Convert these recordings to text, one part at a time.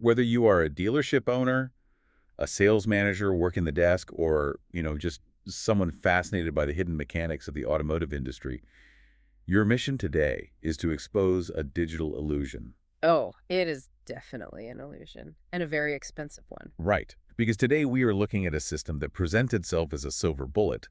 Whether you are a dealership owner, a sales manager working the desk, or, just someone fascinated by the hidden mechanics of the automotive industry, your mission today is to expose a digital illusion. Oh, it is definitely an illusion, and a very expensive one. Right. Because today we are looking at a system that presents itself as a silver bullet,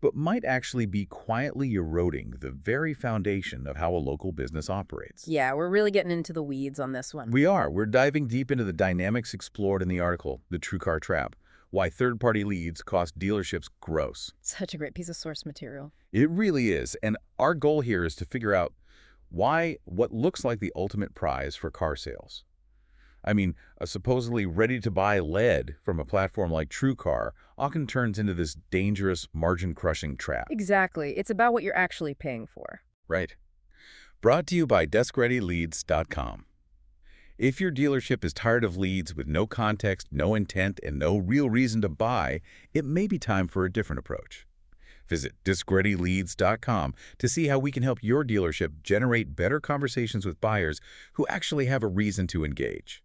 but might actually be quietly eroding the very foundation of how a local business operates. Yeah, we're really getting into the weeds on this one. We are. We're diving deep into the dynamics explored in the article, The True Car Trap, why third-party leads cost dealerships gross. Such a great piece of source material. It really is. And our goal here is to figure out why what looks like the ultimate prize for car sales. I mean, a supposedly ready-to-buy lead from a platform like TrueCar often turns into this dangerous, margin-crushing trap. Exactly. It's about what you're actually paying for. Right. Brought to you by DeskReadyLeads.com. If your dealership is tired of leads with no context, no intent, and no real reason to buy, it may be time for a different approach. Visit DeskReadyLeads.com to see how we can help your dealership generate better conversations with buyers who actually have a reason to engage.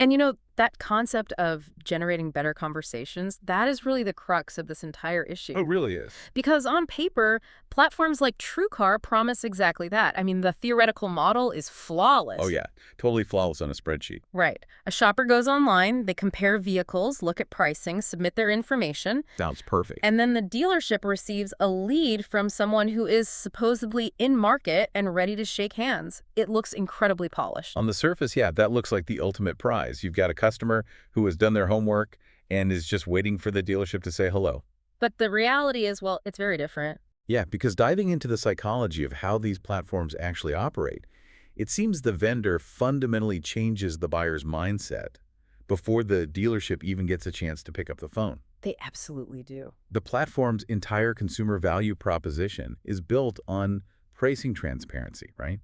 And that concept of generating better conversations, that is really the crux of this entire issue. Oh, really is. Because on paper, platforms like TrueCar promise exactly that. I mean, the theoretical model is flawless. Oh, yeah. Totally flawless on a spreadsheet. Right. A shopper goes online, they compare vehicles, look at pricing, submit their information, Sounds perfect. and then the dealership receives a lead from someone who is supposedly in market and ready to shake hands. It looks incredibly polished. On the surface, yeah, that looks like the ultimate prize. You've got a customer who has done their homework and is just waiting for the dealership to say hello. But the reality is, well, it's very different. Yeah, because diving into the psychology of how these platforms actually operate, it seems the vendor fundamentally changes the buyer's mindset before the dealership even gets a chance to pick up the phone. They absolutely do. The platform's entire consumer value proposition is built on pricing transparency, right?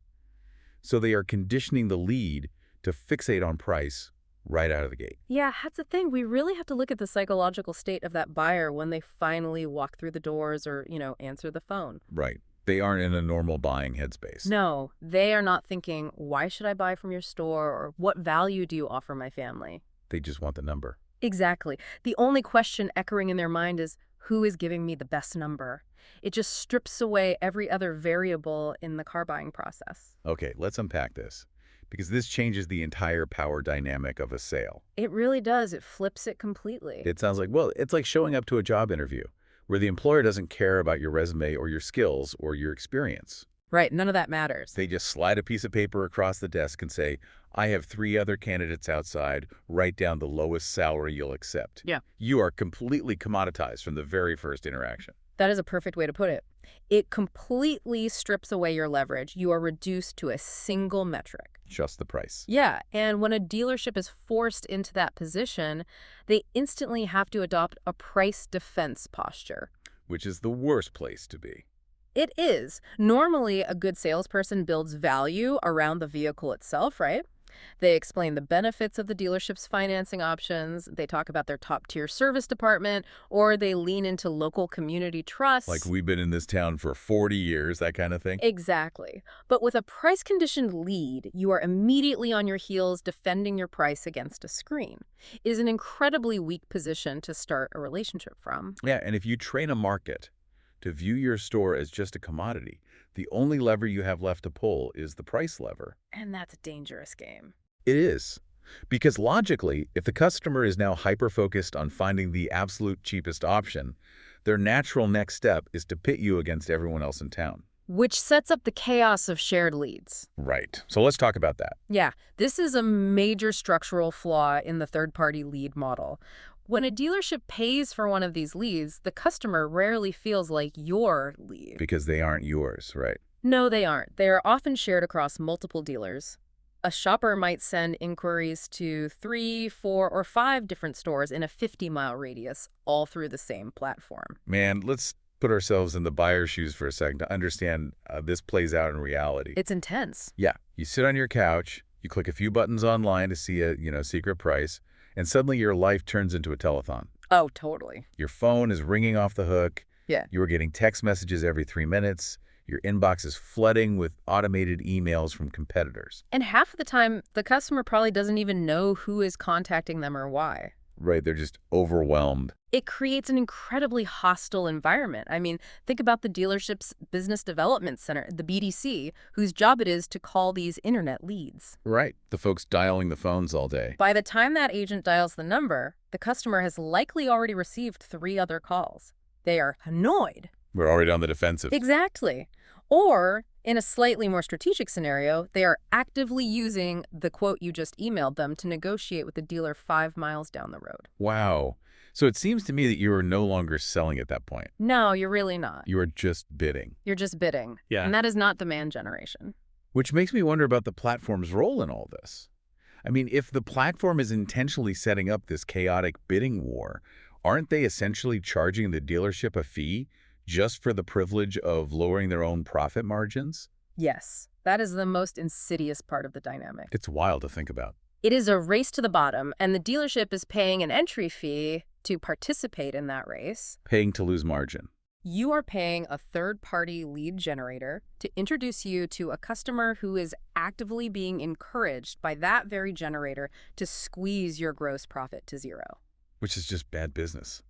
So they are conditioning the lead to fixate on price right out of the gate. Yeah, that's the thing. We really have to look at the psychological state of that buyer when they finally walk through the doors or, answer the phone. Right. They aren't in a normal buying headspace. No, they are not thinking, why should I buy from your store, or what value do you offer my family? They just want the number. Exactly. The only question echoing in their mind is, who is giving me the best number? It just strips away every other variable in the car buying process. Okay, let's unpack this, because this changes the entire power dynamic of a sale. It really does. It flips it completely. It sounds like, well, it's like showing up to a job interview where the employer doesn't care about your resume or your skills or your experience. Right, none of that matters. They just slide a piece of paper across the desk and say, I have 3 other candidates outside. Write down the lowest salary you'll accept. Yeah. You are completely commoditized from the very first interaction. That is a perfect way to put it. It completely strips away your leverage. You are reduced to a single metric. Just the price. Yeah, and when a dealership is forced into that position, they instantly have to adopt a price defense posture. Which is the worst place to be. It is. Normally, a good salesperson builds value around the vehicle itself, right? They explain the benefits of the dealership's financing options, they talk about their top-tier service department, or they lean into local community trust. Like we've been in this town for 40 years, that kind of thing. Exactly. But with a price-conditioned lead, you are immediately on your heels defending your price against a screen. It is an incredibly weak position to start a relationship from. Yeah, and if you train a market to view your store as just a commodity, the only lever you have left to pull is the price lever. And that's a dangerous game. It is. Because logically, if the customer is now hyper-focused on finding the absolute cheapest option, their natural next step is to pit you against everyone else in town. Which sets up the chaos of shared leads. Right. So let's talk about that. Yeah, this is a major structural flaw in the third-party lead model. When a dealership pays for one of these leads, the customer rarely feels like your lead. Because they aren't yours, right? No, they aren't. They are often shared across multiple dealers. A shopper might send inquiries to 3, 4, or 5 different stores in a 50-mile radius, all through the same platform. Man, let's put ourselves in the buyer's shoes for a second to understand this plays out in reality. It's intense. Yeah, you sit on your couch, you click a few buttons online to see a secret price, and suddenly your life turns into a telethon. Oh, totally. Your phone is ringing off the hook. Yeah. You are getting text messages every 3 minutes. Your inbox is flooding with automated emails from competitors. And half of the time, the customer probably doesn't even know who is contacting them or why. Right, they're just overwhelmed. It creates an incredibly hostile environment. I mean, think about the dealership's business development center, the BDC, whose job it is to call these internet leads. Right, the folks dialing the phones all day. By the time that agent dials the number, the customer has likely already received 3 other calls. They are annoyed. We're already on the defensive. Exactly. Or, in a slightly more strategic scenario, they are actively using the quote you just emailed them to negotiate with the dealer 5 miles down the road. Wow. So it seems to me that you are no longer selling at that point. No, you're really not. You are just bidding. You're just bidding. Yeah. And that is not demand generation. Which makes me wonder about the platform's role in all this. I mean, if the platform is intentionally setting up this chaotic bidding war, aren't they essentially charging the dealership a fee just for the privilege of lowering their own profit margins? Yes, that is the most insidious part of the dynamic. It's wild to think about. It is a race to the bottom, and the dealership is paying an entry fee to participate in that race. Paying to lose margin. You are paying a third-party lead generator to introduce you to a customer who is actively being encouraged by that very generator to squeeze your gross profit to zero. Which is just bad business.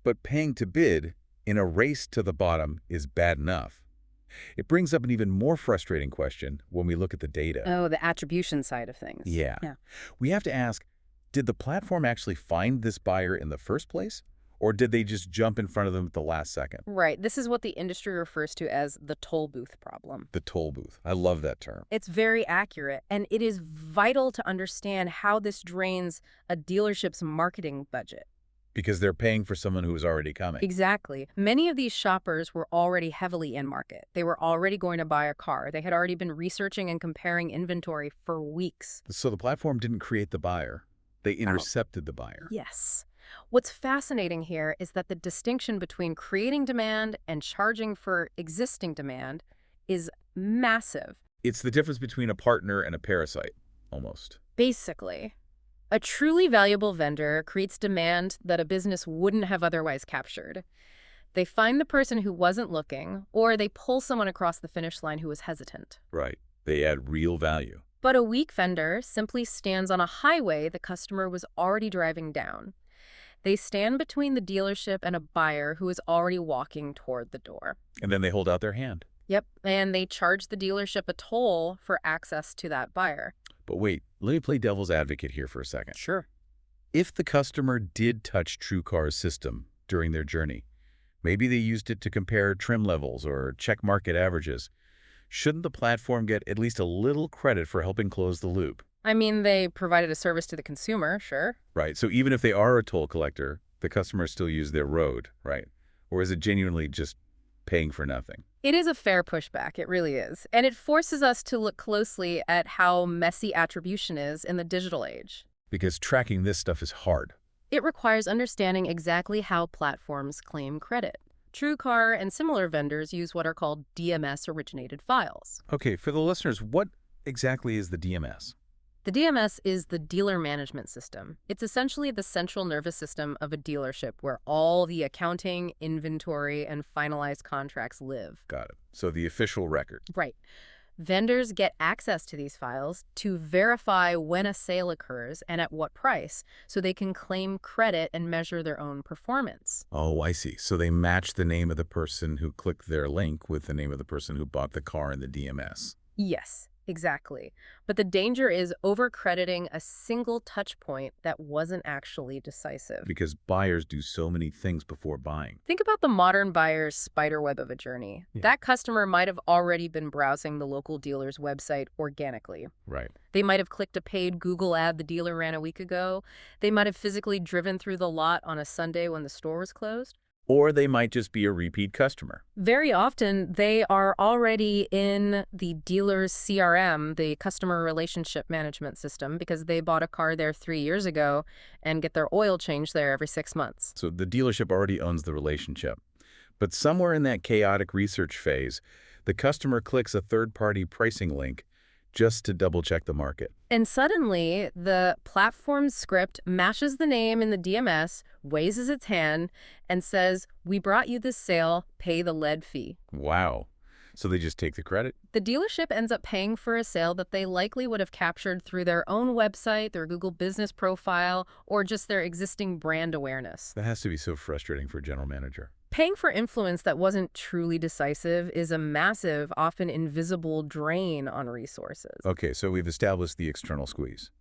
But paying to bid in a race to the bottom is bad enough. It brings up an even more frustrating question when we look at the data. Oh, the attribution side of things. Yeah. We have to ask, did the platform actually find this buyer in the first place? Or did they just jump in front of them at the last second? Right. This is what the industry refers to as the toll booth problem. The toll booth. I love that term. It's very accurate, and it is vital to understand how this drains a dealership's marketing budget. Because they're paying for someone who is already coming. Exactly. Many of these shoppers were already heavily in market. They were already going to buy a car. They had already been researching and comparing inventory for weeks. So the platform didn't create the buyer. They intercepted the buyer. Yes. What's fascinating here is that the distinction between creating demand and charging for existing demand is massive. It's the difference between a partner and a parasite, almost. Basically, a truly valuable vendor creates demand that a business wouldn't have otherwise captured. They find the person who wasn't looking, or they pull someone across the finish line who was hesitant. Right. They add real value. But a weak vendor simply stands on a highway the customer was already driving down. They stand between the dealership and a buyer who is already walking toward the door. And then they hold out their hand. Yep, and they charge the dealership a toll for access to that buyer. But wait, let me play devil's advocate here for a second. Sure. If the customer did touch TrueCar's system during their journey, maybe they used it to compare trim levels or check market averages, shouldn't the platform get at least a little credit for helping close the loop? I mean, they provided a service to the consumer, sure. Right, so even if they are a toll collector, the customer still used their road, right? Or is it genuinely just paying for nothing? It is a fair pushback, it really is. And it forces us to look closely at how messy attribution is in the digital age. Because tracking this stuff is hard. It requires understanding exactly how platforms claim credit. TrueCar and similar vendors use what are called DMS-originated files. Okay, for the listeners, what exactly is the DMS? The DMS is the dealer management system. It's essentially the central nervous system of a dealership where all the accounting, inventory, and finalized contracts live. Got it. So the official record. Right. Vendors get access to these files to verify when a sale occurs and at what price, so they can claim credit and measure their own performance. Oh, I see. So they match the name of the person who clicked their link with the name of the person who bought the car in the DMS. Yes. Exactly. But the danger is overcrediting a single touch point that wasn't actually decisive. Because buyers do so many things before buying. Think about the modern buyer's spiderweb of a journey. Yeah. That customer might have already been browsing the local dealer's website organically. Right. They might have clicked a paid Google ad the dealer ran a week ago. They might have physically driven through the lot on a Sunday when the store was closed. Or they might just be a repeat customer. Very often, they are already in the dealer's CRM, the customer relationship management system, because they bought a car there 3 years ago and get their oil changed there every 6 months. So the dealership already owns the relationship. But somewhere in that chaotic research phase, the customer clicks a third-party pricing link just to double-check the market. And suddenly, the platform's script matches the name in the DMS, raises its hand, and says, "We brought you this sale, pay the lead fee." Wow. So they just take the credit? The dealership ends up paying for a sale that they likely would have captured through their own website, their Google business profile, or just their existing brand awareness. That has to be so frustrating for a general manager. Paying for influence that wasn't truly decisive is a massive, often invisible drain on resources. Okay, so we've established the external squeeze.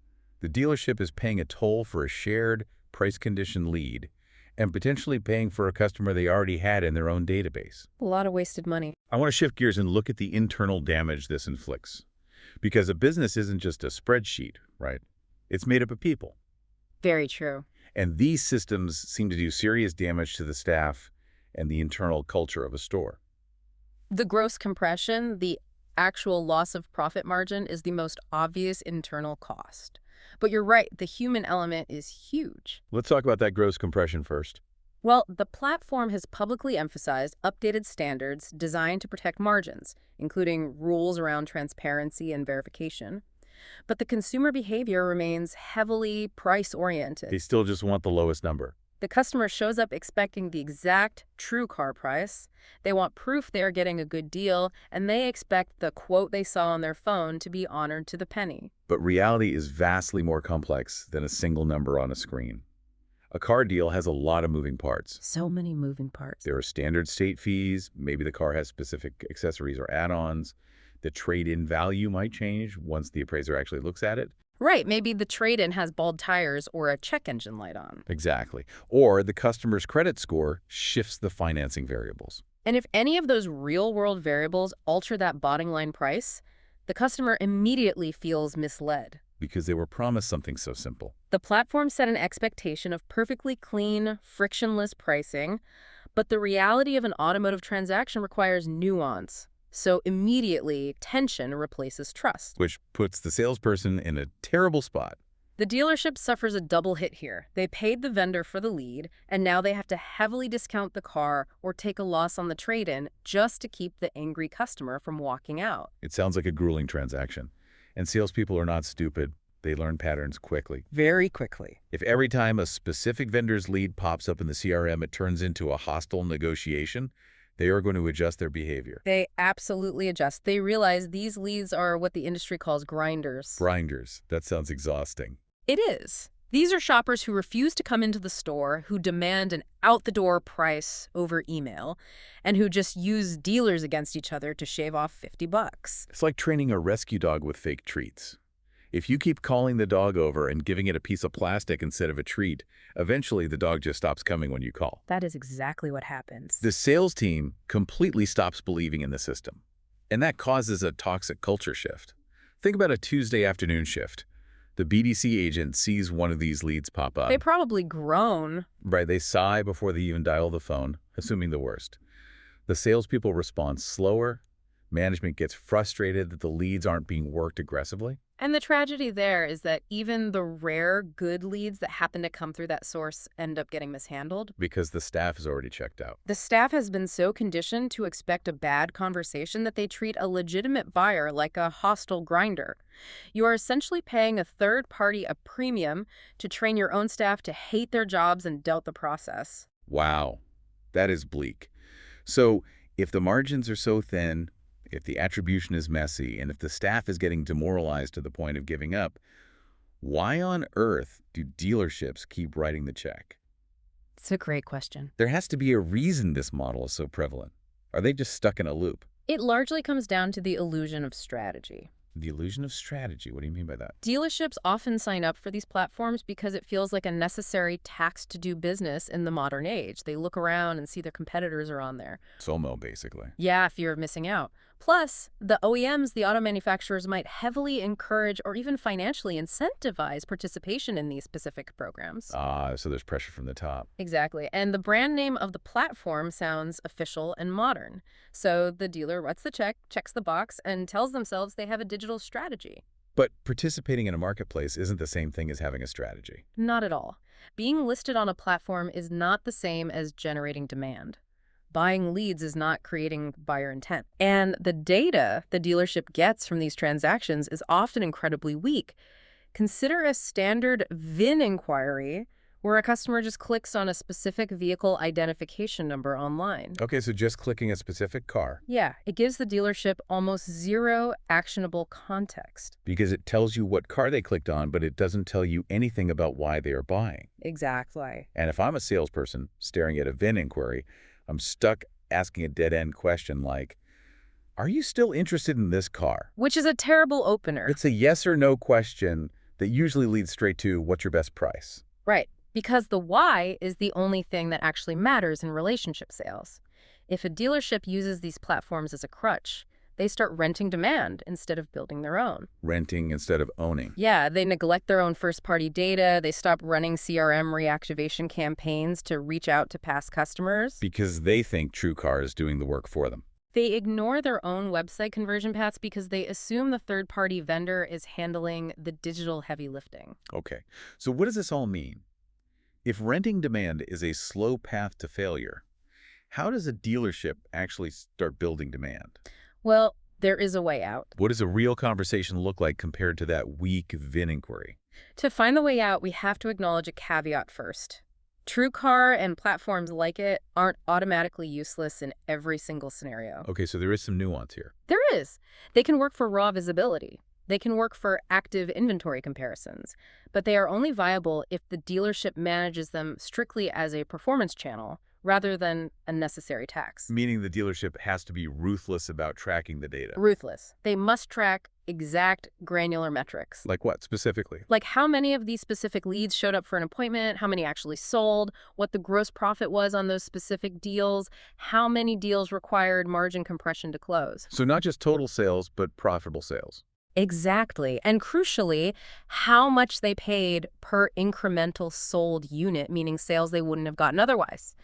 The dealership is paying a toll for a shared price-conditioned lead and potentially paying for a customer they already had in their own database. A lot of wasted money. I want to shift gears and look at the internal damage this inflicts. Because a business isn't just a spreadsheet, right? It's made up of people. Very true. And these systems seem to do serious damage to the staff and the internal culture of a store. The gross compression, the actual loss of profit margin, is the most obvious internal cost. But you're right, the human element is huge. Let's talk about that gross compression first. Well, the platform has publicly emphasized updated standards designed to protect margins, including rules around transparency and verification. But the consumer behavior remains heavily They price-oriented. still just want the lowest number. The customer shows up expecting the exact true car price. They want proof they are getting a good deal, and they expect the quote they saw on their phone to be honored to the penny. But reality is vastly more complex than a single number on a screen. A car deal has a lot of moving parts. So many moving parts. There are standard state fees, maybe the car has specific accessories or add-ons. The trade-in value might change once the appraiser actually looks at it. Right, maybe the trade-in has bald tires or a check engine light on. Exactly. Or the customer's credit score shifts the financing variables. And if any of those real-world variables alter that bottom line price, the customer immediately feels misled. Because they were promised something so simple. The platform set an expectation of perfectly clean, frictionless pricing, but the reality of an automotive transaction requires nuance. So immediately, tension replaces trust. Which puts the salesperson in a terrible spot. The dealership suffers a double hit here. They paid the vendor for the lead, and now they have to heavily discount the car or take a loss on the trade-in just to keep the angry customer from walking out. It sounds like a grueling transaction. And salespeople are not stupid. They learn patterns quickly. Very quickly. If every time a specific vendor's lead pops up in the CRM, it turns into a hostile negotiation, they are going to adjust their behavior. They absolutely adjust. They realize these leads are what the industry calls grinders. Grinders. That sounds exhausting. It is. These are shoppers who refuse to come into the store, who demand an out-the-door price over email, and who just use dealers against each other to shave off $50. It's like training a rescue dog with fake treats. If you keep calling the dog over and giving it a piece of plastic instead of a treat, eventually the dog just stops coming when you call. That is exactly what happens. The sales team completely stops believing in the system, and that causes a toxic culture shift. Think about a Tuesday afternoon shift. The BDC agent sees one of these leads pop up. They probably groan. Right, they sigh before they even dial the phone, assuming the worst. The salespeople respond slower. Management gets frustrated that the leads aren't being worked aggressively. And the tragedy there is that even the rare good leads that happen to come through that source end up getting mishandled. Because the staff is already checked out. The staff has been so conditioned to expect a bad conversation that they treat a legitimate buyer like a hostile grinder. You are essentially paying a third party a premium to train your own staff to hate their jobs and doubt the process. Wow, that is bleak. So if the margins are so thin, if the attribution is messy, and if the staff is getting demoralized to the point of giving up, why on earth do dealerships keep writing the check? It's a great question. There has to be a reason this model is so prevalent. Are they just stuck in a loop? It largely comes down to the illusion of strategy. The illusion of strategy, what do you mean by that? Dealerships often sign up for these platforms because it feels like a necessary tax to do business in the modern age. They look around and see their competitors are on there. SOMO, basically. Yeah, fear of missing out. Plus, the OEMs, the auto manufacturers, might heavily encourage or even financially incentivize participation in these specific programs. So there's pressure from the top. Exactly. And the brand name of the platform sounds official and modern. So the dealer writes the check, checks the box, and tells themselves they have a digital strategy. But participating in a marketplace isn't the same thing as having a strategy. Not at all. Being listed on a platform is not the same as generating demand. Buying leads is not creating buyer intent. And the data the dealership gets from these transactions is often incredibly weak. Consider a standard VIN inquiry where a customer just clicks on a specific vehicle identification number online. Okay, so just clicking a specific car, Yeah, it gives the dealership almost zero actionable context. because it tells you what car they clicked on, but it doesn't tell you anything about why they are buying. Exactly. And if I'm a salesperson staring at a VIN inquiry, I'm stuck asking a dead-end question like, are you still interested in this car? Which is a terrible opener. It's a yes or no question that usually leads straight to what's your best price. Right, because the why is the only thing that actually matters in relationship sales. If a dealership uses these platforms as a crutch, they start renting demand instead of building their own. Renting instead of owning. Yeah, they neglect their own first-party data, they stop running CRM reactivation campaigns to reach out to past customers. Because they think TrueCar is doing the work for them. They ignore their own website conversion paths because they assume the third-party vendor is handling the digital heavy lifting. Okay, so what does this all mean? If renting demand is a slow path to failure, how does a dealership actually start building demand? Well, there is a way out. What does a real conversation look like compared to that weak VIN inquiry? To find the way out, we have to acknowledge a caveat first. TrueCar and platforms like it aren't automatically useless in every single scenario. Okay, so there is some nuance here. There is. They can work for raw visibility. They can work for active inventory comparisons. But they are only viable if the dealership manages them strictly as a performance channel rather than a necessary tax. Meaning the dealership has to be ruthless about tracking the data. Ruthless. They must track exact granular metrics. Like what, specifically? Like how many of these specific leads showed up for an appointment, how many actually sold, what the gross profit was on those specific deals, how many deals required margin compression to close. So not just total sales, but profitable sales. Exactly. And crucially, how much they paid per incremental sold unit, meaning sales they wouldn't have gotten otherwise.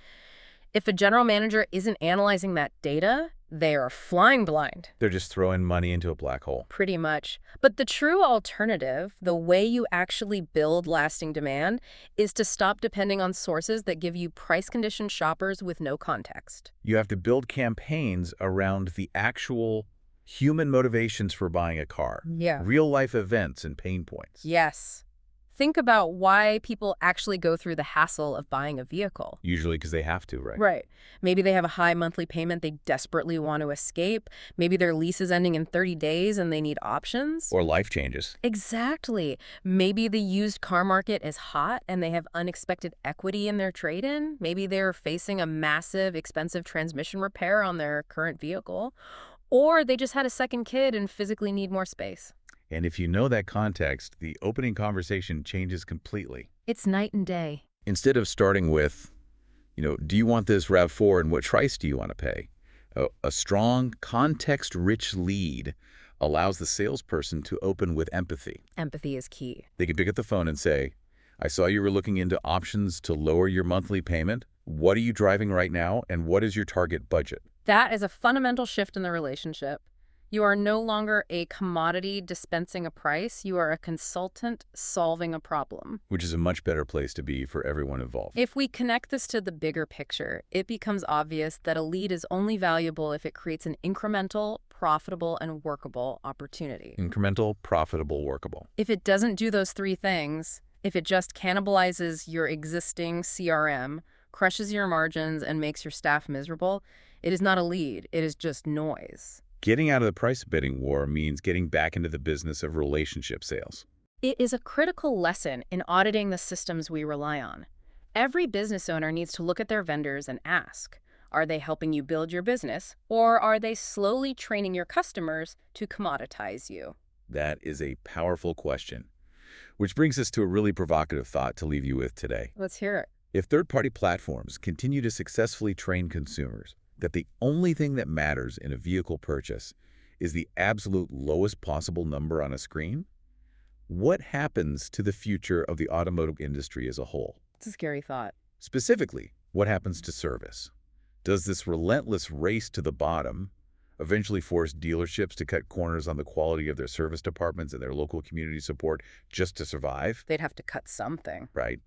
If a general manager isn't analyzing that data, they are flying blind. They're just throwing money into a black hole. Pretty much. But the true alternative, the way you actually build lasting demand, is to stop depending on sources that give you price-conditioned shoppers with no context. You have to build campaigns around the actual human motivations for buying a car. Yeah. Real-life events and pain points. Yes. Think about why people actually go through the hassle of buying a vehicle. Usually because they have to, right? Right. Maybe they have a high monthly payment they desperately want to escape. Maybe their lease is ending in 30 days and they need options. Or life changes. Exactly. Maybe the used car market is hot and they have unexpected equity in their trade-in. Maybe they're facing a massive, expensive transmission repair on their current vehicle. Or they just had a second kid and physically need more space. And if you know that context, the opening conversation changes completely. It's night and day. Instead of starting with, do you want this RAV4 and what price do you want to pay? A strong, context-rich lead allows the salesperson to open with empathy. Empathy is key. They can pick up the phone and say, I saw you were looking into options to lower your monthly payment. What are you driving right now, and what is your target budget? That is a fundamental shift in the relationship. You are no longer a commodity dispensing a price. You are a consultant solving a problem. Which is a much better place to be for everyone involved. If we connect this to the bigger picture, it becomes obvious that a lead is only valuable if it creates an incremental, profitable, and workable opportunity. Incremental, profitable, workable. If it doesn't do those three things, if it just cannibalizes your existing CRM, crushes your margins, and makes your staff miserable, it is not a lead. It is just noise. Getting out of the price bidding war means getting back into the business of relationship sales. It is a critical lesson in auditing the systems we rely on. Every business owner needs to look at their vendors and ask, are they helping you build your business, or are they slowly training your customers to commoditize you? That is a powerful question. Which brings us to a really provocative thought to leave you with today. Let's hear it. If third-party platforms continue to successfully train consumers that the only thing that matters in a vehicle purchase is the absolute lowest possible number on a screen, what happens to the future of the automotive industry as a whole? It's a scary thought. Specifically, what happens to service? Does this relentless race to the bottom eventually force dealerships to cut corners on the quality of their service departments and their local community support just to survive? They'd have to cut something. Right?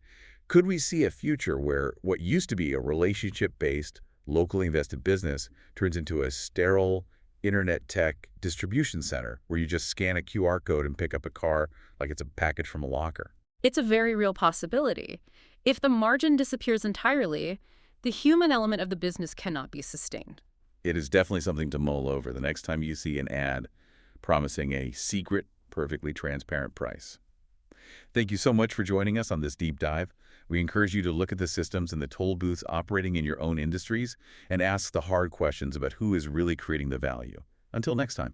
Could we see a future where what used to be a relationship-based, locally invested business turns into a sterile internet tech distribution center where you just scan a QR code and pick up a car like it's a package from a locker? It's a very real possibility. If the margin disappears entirely, the human element of the business cannot be sustained. It is definitely something to mull over the next time you see an ad promising a secret, perfectly transparent price. Thank you so much for joining us on this deep dive. We encourage you to look at the systems and the toll booths operating in your own industries and ask the hard questions about who is really creating the value. Until next time.